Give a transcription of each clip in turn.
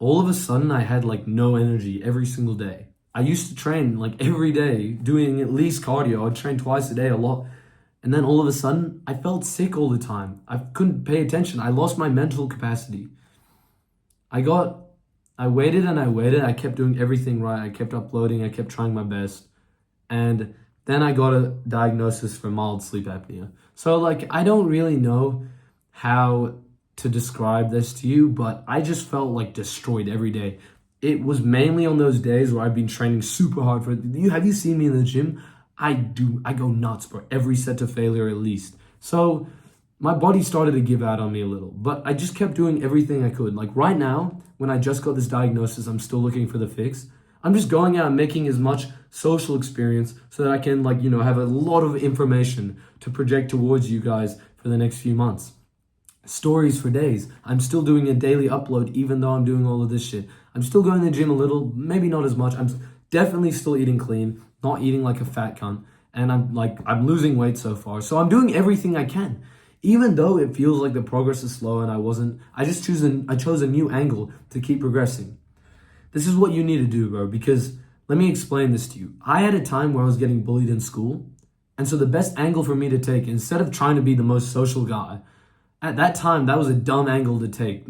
all of a sudden I had like no energy every single day. I used to train like every day, doing at least cardio. I'd train twice a day, a lot. And then all of a sudden, I felt sick all the time. I couldn't pay attention. I lost my mental capacity. I got, I waited and I waited. I kept doing everything right. I kept uploading. I kept trying my best. And then I got a diagnosis for mild sleep apnea. So, like, I don't really know how to describe this to you, but I just felt like destroyed every day. It was mainly on those days where I've been training super hard for you. Have you seen me in the gym? I go nuts, bro. Every set to failure at least. So my body started to give out on me a little, but I just kept doing everything I could. Like right now, when I just got this diagnosis, I'm still looking for the fix. I'm just going out and making as much social experience so that I can have a lot of information to project towards you guys for the next few months. Stories for days. I'm still doing a daily upload even though I'm doing all of this shit. I'm still going to the gym a little, maybe not as much. I'm definitely still eating clean, not eating like a fat cunt. And I'm losing weight so far. So I'm doing everything I can. Even though it feels like the progress is slow and I chose a new angle to keep progressing. This is what you need to do, bro, because let me explain this to you. I had a time where I was getting bullied in school. And so the best angle for me to take, instead of trying to be the most social guy, at that time, that was a dumb angle to take.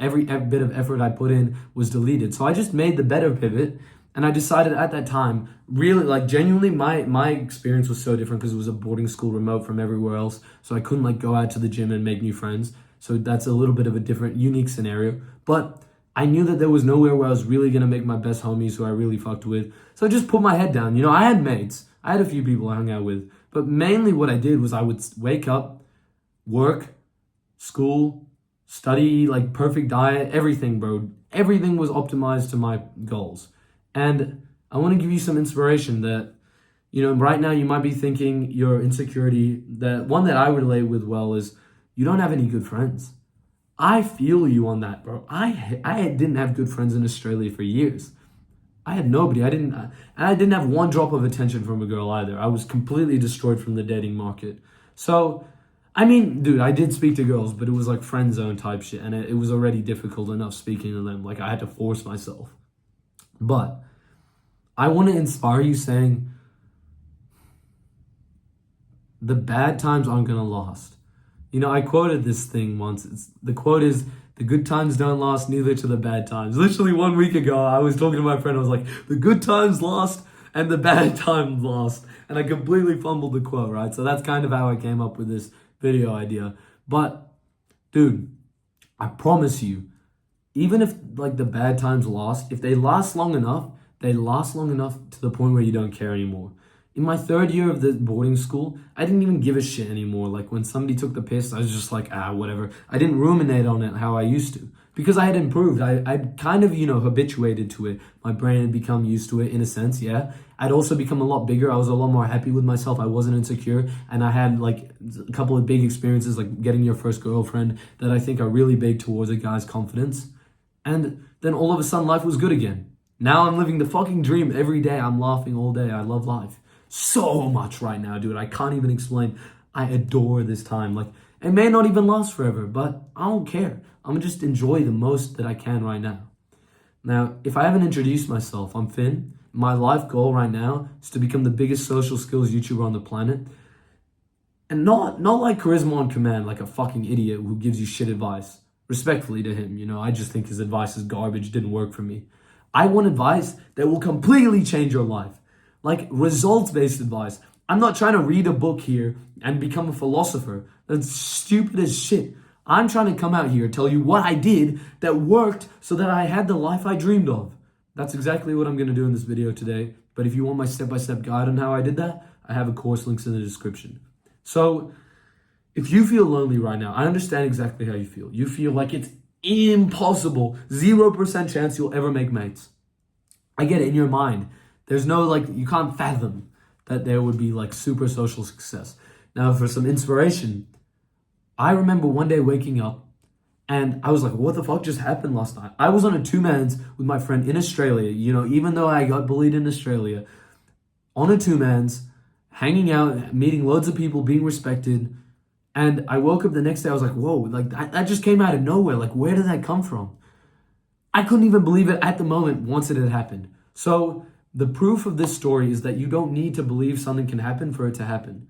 Every bit of effort I put in was deleted. So I just made the better pivot. And I decided at that time, really, like genuinely, my experience was so different because it was a boarding school remote from everywhere else. So I couldn't go out to the gym and make new friends. So that's a little bit of a different, unique scenario. But I knew that there was nowhere where I was really going to make my best homies who I really fucked with. So I just put my head down. I had mates. I had a few people I hung out with. But mainly what I did was I would wake up, work, school, study, perfect diet, everything, bro. Everything was optimized to my goals. And I want to give you some inspiration that, right now you might be thinking your insecurity, that one that I relate with well is you don't have any good friends. I feel you on that, bro. I didn't have good friends in Australia for years. I had nobody. I didn't have one drop of attention from a girl either. I was completely destroyed from the dating market. So I mean, dude, I did speak to girls, but it was like friend zone type shit, and it was already difficult enough speaking to them. I had to force myself. But I want to inspire you saying, the bad times aren't going to last. I quoted this thing once. The quote is, the good times don't last, neither to the bad times. Literally 1 week ago, I was talking to my friend. I was like, the good times last and the bad times last. And I completely fumbled the quote, right? So that's kind of how I came up with this video idea. But dude, I promise you, even if the bad times last, if they last long enough, they last long enough to the point where you don't care anymore. In my third year of the boarding school, I didn't even give a shit anymore. When somebody took the piss, I was just like, whatever. I didn't ruminate on it how I used to because I had improved. I'd kind of, habituated to it. My brain had become used to it in a sense, yeah. I'd also become a lot bigger. I was a lot more happy with myself. I wasn't insecure. And I had a couple of big experiences, like getting your first girlfriend, that I think are really big towards a guy's confidence. And then all of a sudden, life was good again. Now I'm living the fucking dream every day. I'm laughing all day. I love life so much right now, dude. I can't even explain. I adore this time. It may not even last forever, but I don't care. I'm gonna just enjoy the most that I can right now. Now, if I haven't introduced myself, I'm Finn. My life goal right now is to become the biggest social skills YouTuber on the planet. And not like charisma on command, like a fucking idiot who gives you shit advice. Respectfully to him, I just think his advice is garbage, didn't work for me. I want advice that will completely change your life. Results-based advice. I'm not trying to read a book here and become a philosopher. That's stupid as shit. I'm trying to come out here and tell you what I did that worked so that I had the life I dreamed of. That's exactly what I'm going to do in this video today. But if you want my step-by-step guide on how I did that, I have a course links in the description. So if you feel lonely right now, I understand exactly how you feel. You feel like it's impossible, 0% chance you'll ever make mates. I get it in your mind. There's no, you can't fathom that there would be, super social success. Now, for some inspiration, I remember one day waking up and I was like, what the fuck just happened last night? I was on a two-mans with my friend in Australia, even though I got bullied in Australia, on a two-mans, hanging out, meeting loads of people, being respected. And I woke up the next day, I was like, whoa, that just came out of nowhere. Where did that come from? I couldn't even believe it at the moment once it had happened. So the proof of this story is that you don't need to believe something can happen for it to happen.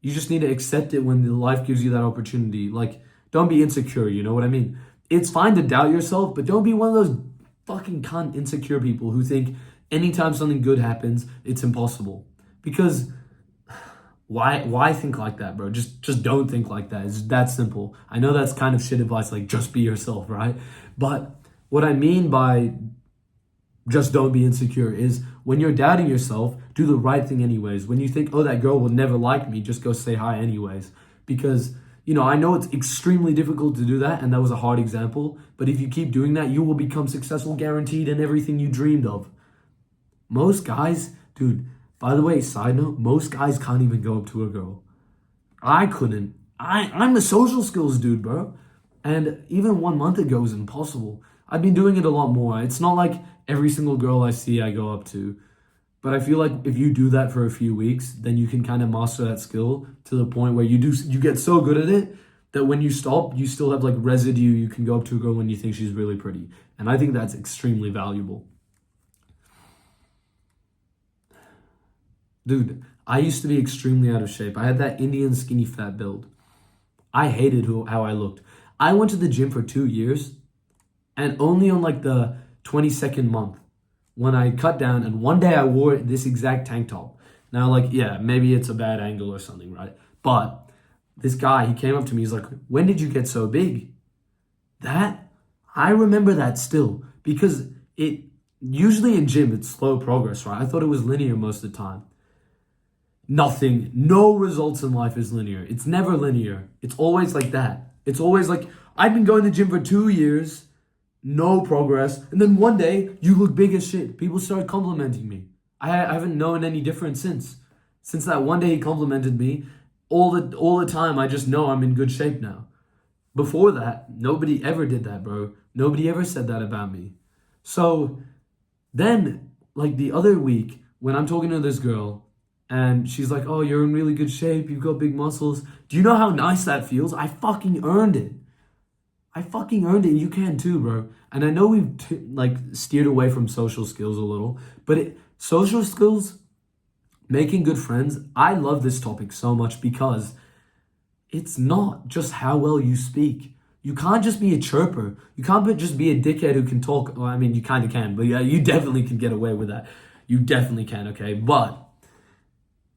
You just need to accept it when the life gives you that opportunity. Like, don't be insecure, you know what I mean? It's fine to doubt yourself, but don't be one of those fucking cunt insecure people who think anytime something good happens, it's impossible. Because why think like that, bro? Just don't think like that. It's that simple. I know that's kind of shit advice, like just be yourself, right? But what I mean by just don't be insecure is when you're doubting yourself, do the right thing anyways. When you think, oh, that girl will never like me, just go say hi anyways. Because, I know it's extremely difficult to do that, and that was a hard example, but if you keep doing that, you will become successful guaranteed in everything you dreamed of. Most guys, dude, by the way, side note, most guys can't even go up to a girl. I couldn't. I'm a social skills dude, bro. And even 1 month ago was impossible. I've been doing it a lot more. It's not like every single girl I see I go up to. But I feel like if you do that for a few weeks, then you can kind of master that skill to the point where you get so good at it that when you stop, you still have like residue. You can go up to a girl when you think she's really pretty. And I think that's extremely valuable. Dude, I used to be extremely out of shape. I had that Indian skinny fat build. I hated how I looked. I went to the gym for 2 years, and only on like the 22nd month when I cut down, and one day I wore this exact tank top. Now, like, yeah, maybe it's a bad angle or something, right? But this guy, he came up to me, he's like, when did you get so big? I remember that still, because it, usually in gym, it's slow progress, right? I thought it was linear most of the time. No results in life is linear. It's never linear. It's always like that. It's always like, I've been going to the gym for 2 years, no progress, and then one day you look big as shit. People start complimenting me. I haven't known any difference since that one day he complimented me. All the time I just know I'm in good shape now. Before that, nobody ever did that, bro. Nobody ever said that about me. So then, like the other week, when I'm talking to this girl and she's like, oh, you're in really good shape, you've got big muscles. Do you know how nice that feels? I fucking earned it. You can too, bro. And I know we've steered away from social skills a little, but social skills, making good friends, I love this topic so much because it's not just how well you speak. You can't just be a chirper. You can't just be a dickhead who can talk. Well, I mean, you kind of can, but yeah, you definitely can get away with that. You definitely can, okay? But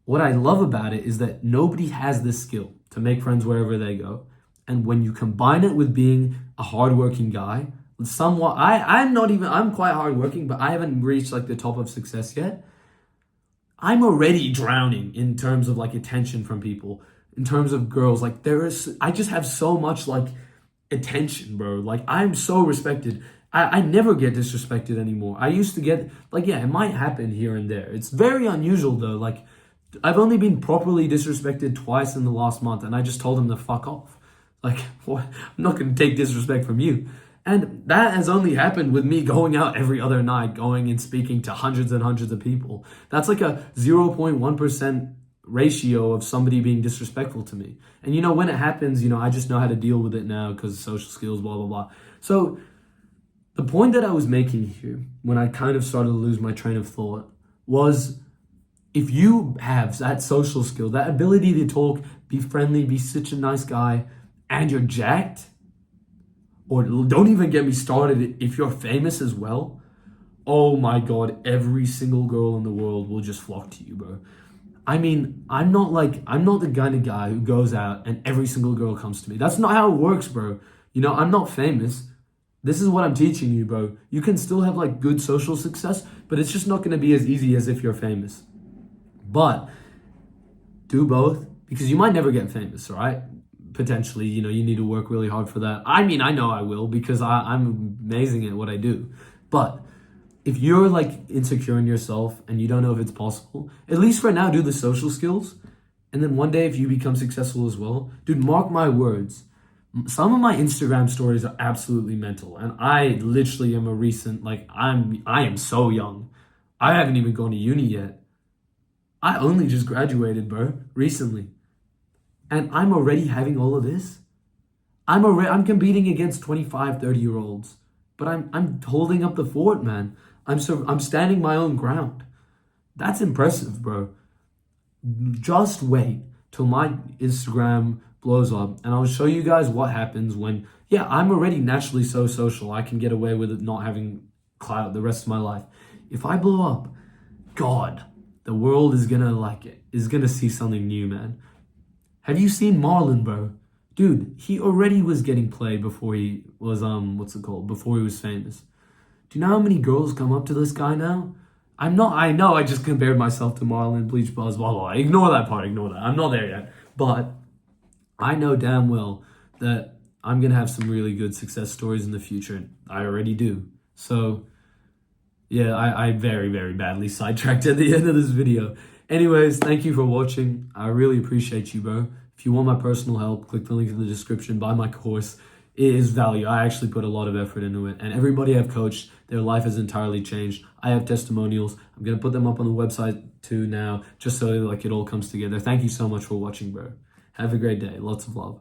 what I love about it is that nobody has this skill to make friends wherever they go. And when you combine it with being a hardworking guy, somewhat, I'm quite hardworking, but I haven't reached like the top of success yet. I'm already drowning in terms of like attention from people, in terms of girls. Like I just have so much like attention, bro. Like I'm so respected. I never get disrespected anymore. I used to get like, yeah, it might happen here and there. It's very unusual though. Like I've only been properly disrespected twice in the last month, and I just told them to fuck off. Like, what? I'm not going to take disrespect from you. And that has only happened with me going out every other night, going and speaking to hundreds and hundreds of people. That's like a 0.1% ratio of somebody being disrespectful to me. And when it happens, I just know how to deal with it now because social skills, blah, blah, blah. So the point that I was making here, when I kind of started to lose my train of thought, was if you have that social skill, that ability to talk, be friendly, be such a nice guy, and you're jacked, or don't even get me started if you're famous as well, oh my God, every single girl in the world will just flock to you, bro. I mean, I'm not the kind of guy who goes out and every single girl comes to me. That's not how it works, bro. I'm not famous. This is what I'm teaching you, bro. You can still have like good social success, but it's just not going to be as easy as if you're famous. But do both, because you might never get famous, right? Potentially, you need to work really hard for that. I mean, I know I will because I'm amazing at what I do. But if you're like insecure in yourself and you don't know if it's possible, at least for now, do the social skills. And then one day, if you become successful as well, dude, mark my words. Some of my Instagram stories are absolutely mental. And I literally am a recent, I am so young. I haven't even gone to uni yet. I only just graduated, bro, recently. And I'm already having all of this. I'm competing against 25, 30-year-olds. but I'm holding up the fort, man. I'm standing my own ground. That's impressive, bro. Just wait till my Instagram blows up and I'll show you guys what happens when, yeah, I'm already naturally so social. I can get away with it not having clout the rest of my life. If I blow up, God, the world is gonna like it, is gonna see something new, man. Have you seen Marlon, bro? Dude, he already was getting played before he was, what's it called? Before he was famous. Do you know how many girls come up to this guy now? I know I just compared myself to Marlon, Bleach Buzz, blah, blah, blah. Ignore that part, ignore that. I'm not there yet. But I know damn well that I'm going to have some really good success stories in the future. I already do. So, yeah, I very, very badly sidetracked at the end of this video. Anyways, thank you for watching. I really appreciate you, bro. If you want my personal help, click the link in the description, buy my course. It is value. I actually put a lot of effort into it. And everybody I've coached, their life has entirely changed. I have testimonials. I'm going to put them up on the website too now, just so like it all comes together. Thank you so much for watching, bro. Have a great day. Lots of love.